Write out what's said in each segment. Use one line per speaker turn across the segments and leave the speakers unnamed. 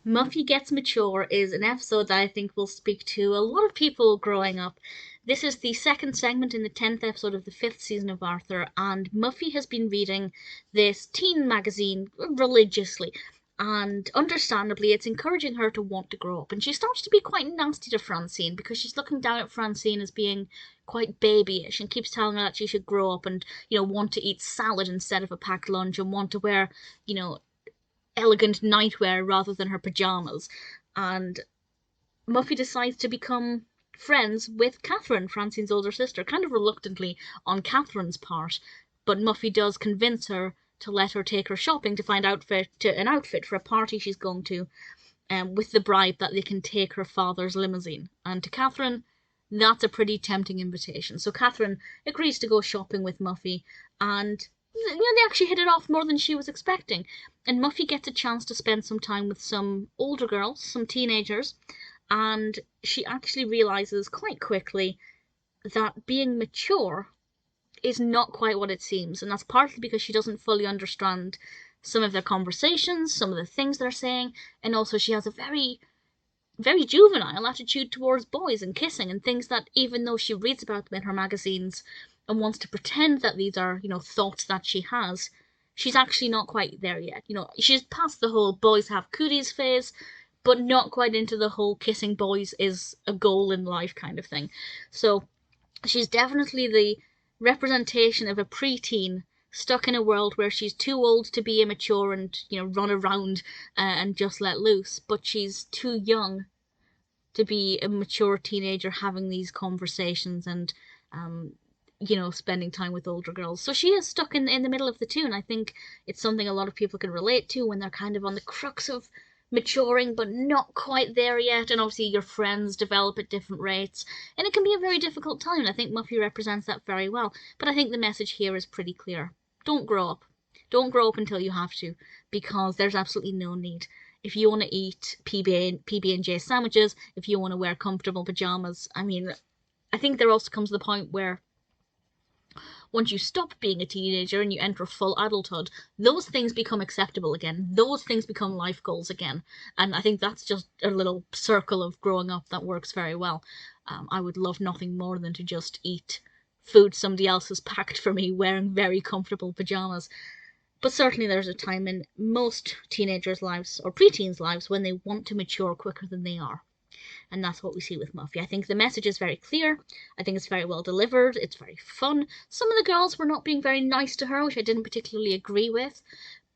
Muffy Gets Mature is an episode that I think will speak to a lot of people growing up. This is the second segment in the 10th episode of the 5th season of Arthur, and Muffy has been reading this teen magazine religiously. And understandably, it's encouraging her to want to grow up. And she starts to be quite nasty to Francine because she's looking down at Francine as being quite babyish and keeps telling her that she should grow up and, want to eat salad instead of a packed lunch and want to wear, elegant nightwear rather than her pajamas. And Muffy decides to become friends with Catherine, Francine's older sister, kind of reluctantly on Catherine's part. But Muffy does convince her to let her take her shopping to find an outfit for a party she's going to, with the bribe that they can take her father's limousine. And to Catherine, that's a pretty tempting invitation. So Catherine agrees to go shopping with Muffy, and they actually hit it off more than she was expecting. And Muffy gets a chance to spend some time with some older girls, some teenagers, and she actually realizes quite quickly that being mature is not quite what it seems. And that's partly because she doesn't fully understand some of their conversations, some of the things they're saying, and also she has a very, very juvenile attitude towards boys and kissing and things that, even though she reads about them in her magazines and wants to pretend that these are, thoughts that she has, she's actually not quite there yet. She's past the whole boys have cooties phase, but not quite into the whole kissing boys is a goal in life kind of thing. So she's definitely the representation of a preteen stuck in a world where she's too old to be immature and, run around and just let loose, but she's too young to be a mature teenager having these conversations and spending time with older girls. So she is stuck in the middle of the two, and I think it's something a lot of people can relate to when they're kind of on the crux of maturing but not quite there yet, and obviously your friends develop at different rates, and it can be a very difficult time, and I think Muffy represents that very well. But I think the message here is pretty clear. Don't grow up. Don't grow up until you have to, because there's absolutely no need. If you want to eat PB&J sandwiches, if you want to wear comfortable pajamas, I think there also comes the point where once you stop being a teenager and you enter full adulthood, those things become acceptable again. Those things become life goals again. And I think that's just a little circle of growing up that works very well. I would love nothing more than to just eat food somebody else has packed for me wearing very comfortable pajamas. But certainly there's a time in most teenagers' lives, or preteens' lives, when they want to mature quicker than they are. And that's what we see with Muffy. I think the message is very clear. I think it's very well delivered. It's very fun. Some of the girls were not being very nice to her, which I didn't particularly agree with.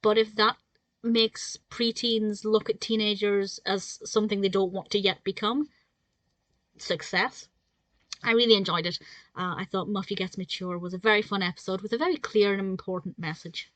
But if that makes preteens look at teenagers as something they don't want to yet become, success. I really enjoyed it. I thought Muffy Gets Mature was a very fun episode with a very clear and important message.